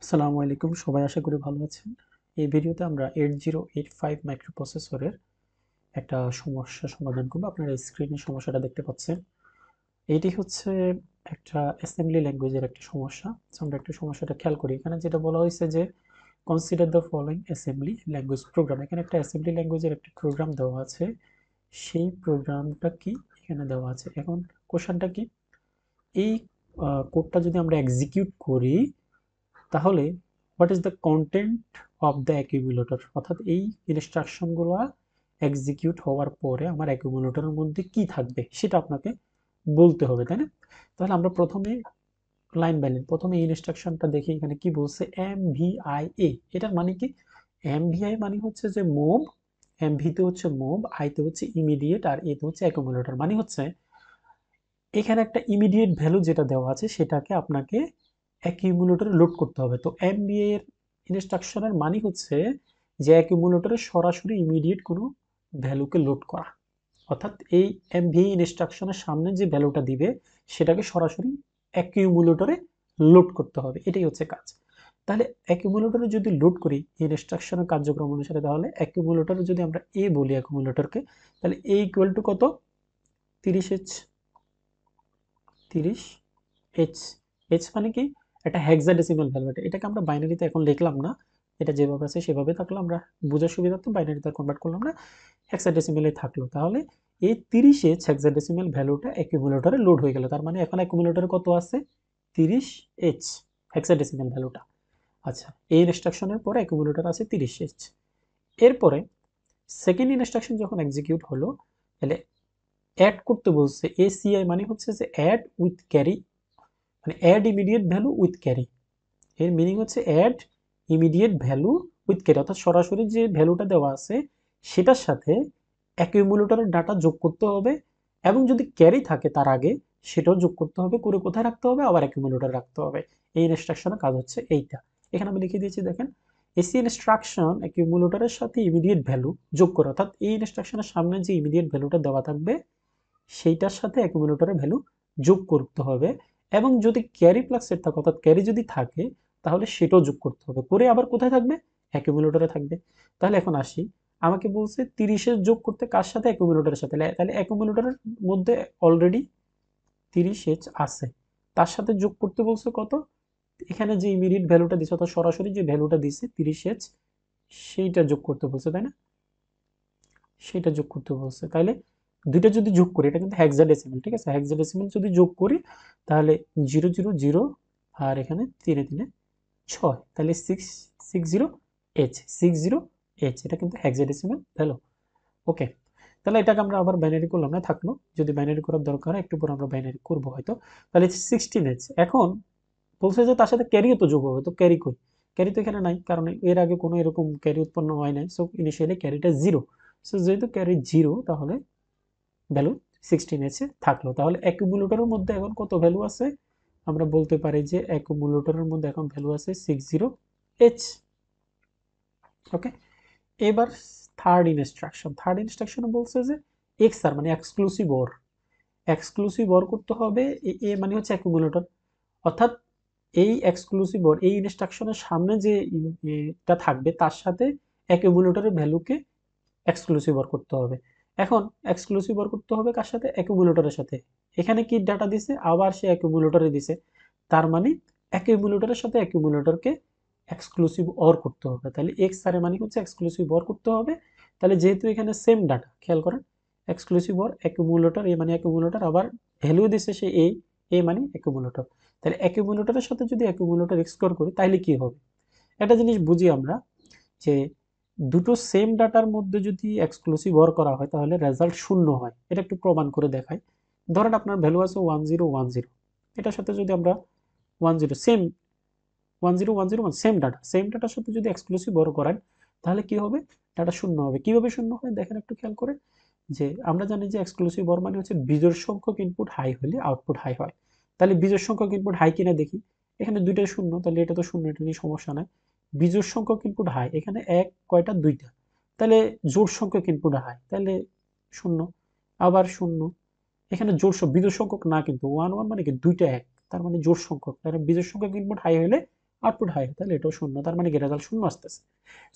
আসসালামু আলাইকুম, সবাই আশা করি ভালো আছেন। এই ভিডিওতে আমরা 8085 মাইক্রোপ্রসেসরের একটা সমস্যা সমাধান করব। আপনারা স্ক্রিনে সমস্যাটা দেখতে পাচ্ছেন। এটি হচ্ছে একটা অ্যাসেম্বলি ল্যাঙ্গুয়েজের একটা সমস্যা। আমরা একটা সমস্যাটা খেয়াল করি। এখানে যেটা বলা হয়েছে যে consider the following assembly language program. এখানে একটা অ্যাসেম্বলি ল্যাঙ্গুয়েজের একটা প্রোগ্রাম দেওয়া আছে। সেই প্রোগ্রামটা কি এখানে দেওয়া আছে। এখন কোশ্চেনটা কি, এই কোডটা যদি আমরা এক্সিকিউট করি তাহলে what is the content of the accumulator, অর্থাৎ এই ইনস্ট্রাকশনগুলো এক্সিকিউট হওয়ার পরে আমার অ্যাকিউমুলেটরের মধ্যে কি থাকবে সেটা আপনাকে বলতে হবে, তাই না? তাহলে আমরা প্রথমে লাইন বাই লাইন প্রথমে এই ইনস্ট্রাকশনটা দেখি। এখানে কি বলছে, MVIA। এটার মানে কি? MVI মানে হচ্ছে যে মুভ, MV তে হচ্ছে মুভ, আইতে হচ্ছে ইমিডিয়েট, আর এতে হচ্ছে অ্যাকিউমুলেটর। মানে হচ্ছে এখানে একটা ইমিডিয়েট ভ্যালু যেটা দেওয়া আছে সেটাকে আপনাকে অ্যাকিউমুলেটরে লোড করতে হবে। তো এমবিএ এর ইনস্ট্রাকশনের মানে হচ্ছে যে অ্যাকিউমুলেটরে সরাসরি ইমিডিয়েট কোনো ভ্যালুকে লোড করা, অর্থাৎ এই এমভিএ ইনস্ট্রাকশনের সামনে যে ভ্যালুটা দিবে সেটাকে সরাসরি অ্যাকিউমুলেটরে লোড করতে হবে, এটাই হচ্ছে কাজ। তাহলে অ্যাকিউমুলেটরে যদি লোড করি ইনস্ট্রাকশনের কার্যক্রম অনুসারে, তাহলে অ্যাকিউমুলেটরে যদি আমরা এ বলি অ্যাকিউমুলেটরকে, তাহলে এ ইকুয়াল টু কত, 30H। 30 এইচ। এইচ মানে কি? একটা হেক্সাডেসিমাল ভ্যালু। এটাকে আমরা বাইনারিতে এখন লিখলাম না, এটা যেভাবে আছে সেভাবে থাকলো, আমরা বোঝার সুবিধার্থে বাইনারিতে কনভার্ট করলাম না, হেক্সাডেসিমালে থাকলো। তাহলে এই 30H হেক্সাডেসিমাল ভ্যালুটা অ্যাকিউমুলেটরে লোড হয়ে গেল। তার মানে এখন অ্যাকিউমুলেটরে কত আছে, 30H হেক্সাডেসিমাল ভ্যালুটা। আচ্ছা, এই ইনস্ট্রাকশনের পরে অ্যাকিউমুলেটর আছে 30H। এরপরে সেকেন্ড ইনস্ট্রাকশন যখন এক্সিকিউট হলো, তাহলে অ্যাড করতে বলছে। এসিআই মানে হচ্ছে যে অ্যাড উইথ ক্যারি, মানে add immediate value with carry. এর মিনিং হচ্ছে add immediate value with carry, অর্থাৎ সরাসরি যে ভ্যালুটা দেওয়া আছে সেটার সাথে অ্যাকিউমুলেটরের ডাটা যোগ করতে হবে, এবং যদি ক্যারি থাকে তার আগে সেটাও যোগ করতে হবে, করে কোথায় রাখতে হবে, আবার অ্যাকিউমুলেটর রাখতে হবে। এই ইনস্ট্রাকশনের কাজ হচ্ছে এইটা। এখানে আমি লিখে দিয়েছি, দেখেন, এসি ইনস্ট্রাকশন অ্যাকিউমুলেটরের সাথে ইমিডিয়েট ভ্যালু যোগ করে, অর্থাৎ এই ইনস্ট্রাকশনের সামনে যে ইমিডিয়েট ভ্যালুটা দেওয়া থাকবে সেইটার সাথে অ্যাকুমুলেটরের ভ্যালু যোগ করতে হবে, এবং যদি ক্যারি প্লাস সেট থাকে, অর্থাৎ ক্যারি যদি থাকে তাহলে সেটাও যোগ করতে হবে, করে আবার কোথায় থাকবে, অ্যাকুমুলেটরে থাকবে। তাহলে এখন আসি, আমাকে বলছে 30-এর যোগ করতে কার সাথে, অ্যাকুমুলেটরের সাথে। তাহলে অ্যাকুমুলেটরের মধ্যে অলরেডি 30H আছে, তার সাথে যোগ করতে বলছে কত, এখানে যে ইমিডিয়েট ভ্যালুটা দিছে, অর্থাৎ সরাসরি যে ভ্যালুটা দিছে 30H, সেইটা যোগ করতে বলছে, তাই না? সেটা যোগ করতে বলছে। তাহলে দুইটা যদি যোগ করি, এটা কিন্তু হেক্সাডেসিমাল, ঠিক আছে? হেক্সাডেসিমাল যদি যোগ করি তাহলে 000, আর এখানে 3 3 6, তাহলে 660H এটা কিন্তু হেক্সাডেসিমাল ভ্যালু। ওকে, তাহলে এটাকে আমরা আবার বাইনারি করলাম না, থাকলো। যদি বাইনারি করার দরকার হয় একটু পর আমরা বাইনারি করবো হয়তো। তাহলে 16H। এখন বলছে যে তার সাথে ক্যারিও তো যোগ হবে, তো ক্যারি কই? ক্যারি তো এখানে নাই, কারণ এর আগে কোনো এরকম ক্যারি উৎপন্ন হয় নাই। সো ইনিশিয়ালি ক্যারিটা জিরো। সো যেহেতু ক্যারি জিরো, তাহলে ভ্যালু 16H থাকলো। তাহলে অ্যাকুমুলেটরের মধ্যে এখন কত ভ্যালু আছে? আমরা বলতে পারি যে অ্যাকুমুলেটরের মধ্যে এখন ভ্যালু আছে 60H। ওকে, এবার থার্ড ইনস্ট্রাকশনে বলছে যে এক্সআর মানে এক্সক্লুসিভ ওর, এক্সক্লুসিভ ওর করতে হবে। এ মানে হচ্ছে অ্যাকুমুলেটর, অর্থাৎ এই এক্সক্লুসিভ ওর এই ইনস্ট্রাকশনের সামনে যে এটা থাকবে তার সাথে অ্যাকুমুলেটরের ভ্যালুকে এক্সক্লুসিভ ওর করতে হবে। এখন এক্সক্লুসিভ ওর করতে হবে কার সাথে, অ্যাকুমুলেটরের সাথে। এখানে কি ডাটা দিছে, আবার সে অ্যাকুমুলেটরে দিছে, তার মানে অ্যাকুমুলেটরের সাথে অ্যাকুমুলেটরকে এক্সক্লুসিভ অর করতে হবে। তাহলে এক্স আর মানে হচ্ছে এক্সক্লুসিভ অর করতে হবে। তাহলে যেহেতু এখানে সেম ডাটা, খেয়াল করেন, এক্সক্লুসিভ অর অ্যাকুমুলেটর, এ মানে অ্যাকুমুলেটর, আবার ভ্যালু দিছে সে এ, এ মানে অ্যাকুমুলেটর। তাহলে অ্যাকুমুলেটরের সাথে যদি অ্যাকুমুলেটর এক্সক্লোর করি তাহলে কি হবে, একটা জিনিস বুঝি আমরা, যে দুটো সেম ডাটার মধ্যে যদি এক্সক্লুসিভ ওর করা হয় তাহলে রেজাল্ট শূন্য হয়। এটা একটু প্রমাণ করে দেখাই। ধরেন আপনার ভ্যালু আছে 1010, এটার সাথে যদি আমরা 10 সেম 1010 সেম ডাটার সাথে যদি এক্সক্লুসিভ ওর করেন তাহলে কি হবে, ডাটা শূন্য হবে। কিভাবে শূন্য হয় দেখেন একটু খেয়াল করে, যে আমরা জানি যে এক্সক্লুসিভ ওর মানে হচ্ছে বিজোড় সংখ্যক ইনপুট হাই হলে আউটপুট হাই হয়। তাহলে বিজোড় সংখ্যক ইনপুট হাই কিনা দেখি, এখানে দুইটাই শূন্য, তাহলে এটা তো শূন্য, এটা নিয়ে সমস্যা নাই। বিজোড় সংখ্যক ইনপুট হাই, এখানে এক কয়টা, দুইটা, তাহলে জোড় সংখ্যক ইনপুট হাই, তাহলে শূন্য, আবার শূন্য। এখানে বিজোড় সংখ্যক না, কিন্তু ওয়ান ওয়ান মানে কি দুইটা এক, তার মানে জোড় সংখ্যক, তাহলে বিজোড় সংখ্যক ইনপুট হাই হলে আউটপুট হাই, তাহলে এটাও শূন্য, তার মানে কি রেজাল্ট শূন্য আসতেছে।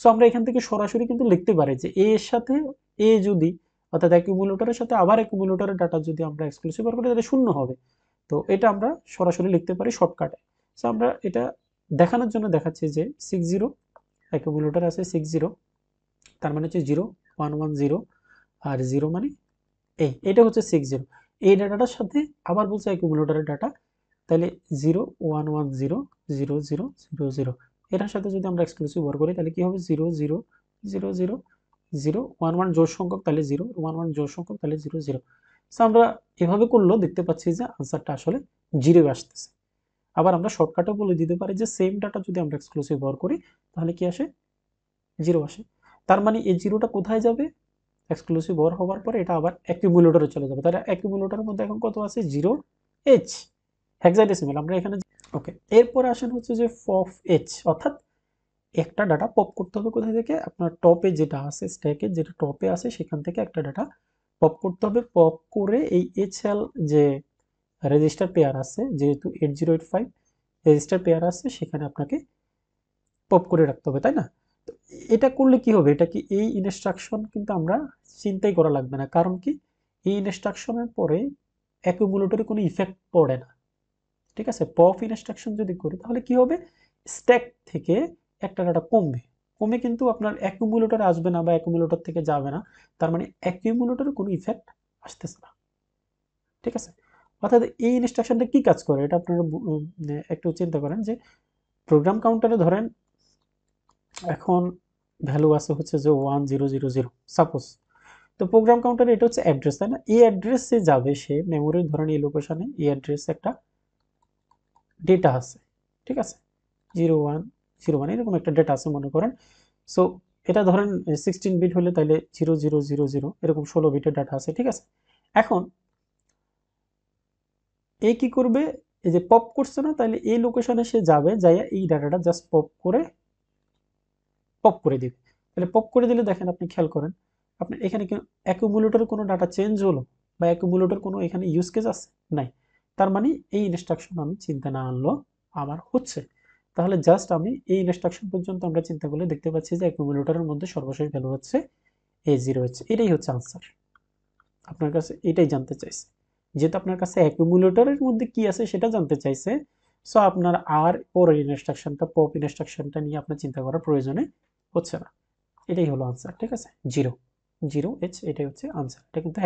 সো আমরা এখান থেকে সরাসরি কিন্তু লিখতে পারি যে এ এর সাথে এ যদি, অর্থাৎ অ্যাকিউমুলেটরের সাথে আবার অ্যাকিউমুলেটরের ডাটা যদি আমরা এক্সক্লুসিভ অর করি তাহলে শূন্য হবে। তো এটা আমরা সরাসরি লিখতে পারি শর্টকাটে। সো আমরা এটা দেখানোর জন্য দেখাচ্ছি যে 60 অ্যাকিউমুলেটর আছে 60, তার মানে হচ্ছে 0 1 1 0, আর 0 মানে এটা হচ্ছে 60। এই ডাটাটার সাথে আবার বলছে অ্যাকিউমুলেটরের ডাটা, তাহলে 0 1 1 0 0 0 0 0, এটার সাথে যদি আমরা এক্সক্লুসিভ ওর করি তাহলে কি হবে 0 0 0 0 0 1 1 জোড় সংখ্যক তাহলে 0 1 1 জোড় সংখ্যক তাহলে 0 0। সো আমরা এভাবে করলেও দেখতে পাচ্ছি যে আনসারটা আসলে 0 আসতেছে। আবার আমরা শর্টকাটও বলে দিতে পারি যে সেম ডাটা যদি আমরা এক্সক্লুসিভ ওর করি তাহলে কি আসে, 0 আসে। তার মানে এই 0টা কোথায় যাবে, এক্সক্লুসিভ ওর হওয়ার পরে এটা আবার অ্যাকিউমুলেটরে চলে যাবে। তাহলে অ্যাকিউমুলেটরের মধ্যে এখন কত আছে, 0h হেক্সাডেসিমাল আমরা এখানে। ওকে, এরপরে আসেন হচ্ছে যে পপ এইচ, অর্থাৎ একটা ডাটা পপ করতে হবে কোথা থেকে, আপনার টপে যেটা আছে, স্ট্যাকে যেটা টপে আছে সেখান থেকে একটা ডাটা পপ করতে হবে। পপ করে এই এইচএল যে রেজিস্টার পেয়ার আছে, যেহেতু 8085 রেজিস্টার পেয়ার আছে, সেখানে আপনাকে পপ করে রাখতে হবে, তাই না? তো এটা করলে কি হবে, এটা কি এই ইনস্ট্রাকশন কিন্তু আমরা চিন্তাই করা লাগবে না, কারণ কি এই ইনস্ট্রাকশনের পরে অ্যাকুমুলেটরে কোনো ইফেক্ট পড়ে না। ঠিক আছে, পপ ইনস্ট্রাকশন যদি করি তাহলে কি হবে, স্ট্যাক থেকে একটা ডাটা কমবে, কমে কিন্তু আপনার অ্যাকুমুলেটরে আসবে না বা অ্যাকুমুলেটর থেকে যাবে না, তার মানে অ্যাকুমুলেটরে কোনো ইফেক্ট আসতেছে না। ঠিক আছে, অর্থাৎ এই ইনস্ট্রাকশনটা কি কাজ করে এটা আপনারা একটু চিন্তা করেন যে প্রোগ্রাম কাউন্টারে ধরেন এখন ভ্যালু আছে হচ্ছে যে 1000 সাপোজ। তো প্রোগ্রাম কাউন্টারে এটা হচ্ছে অ্যাড্রেস, তাই না? এই অ্যাড্রেসে যাবে সে মেমোরির ধরেন এই লোকেশনে এই অ্যাড্রেস একটা ডেটা আছে, ঠিক আছে, 0101 এরকম একটা ডেটা আছে মনে করেন। সো এটা ধরেন 16 বিট হলে তাহলে 0000 এরকম 16 বিটের ডাটা আছে, ঠিক আছে। এখন এই কি করবে, এই যে পপ করছে না, তাহলে এই লোকেশনে সে যাবে, যাইয়া এই ডাটাটা জাস্ট পপ করে দিবে। তাহলে পপ করে দিলে দেখেন, আপনি খেয়াল করেন আপনার এখানে কি অ্যাকুমুলেটরে কোনো ডাটা চেঞ্জ হলো বা অ্যাকুমুলেটর কোনো এখানে ইউজ কেস আছে, নাই। তার মানে এই ইনস্ট্রাকশন আমি চিন্তা না আনলো আমার হচ্ছে। তাহলে জাস্ট আমি এই ইনস্ট্রাকশন পর্যন্ত আমরা চিন্তা করলে দেখতে পাচ্ছি যে অ্যাকুমুলেটরের মধ্যে সর্বশেষ ভ্যালু হচ্ছে A0H, এটাই হচ্ছে আনসার। আপনার কাছে এটাই জানতে চাইছে, যেহেতু আপনার কাছে অ্যাকুমুলেটরের মধ্যে কি আছে সেটা জানতে চাইছে। সো আপনার আর পরের ইনস্ট্রাকশনটা পপ ইনস্ট্রাকশনটা নিয়ে আপনার চিন্তা করার প্রয়োজনে হচ্ছে না। এটাই হলো আনসার, ঠিক আছে, 0 0H, এটাই হচ্ছে আনসার। এটা কিন্তু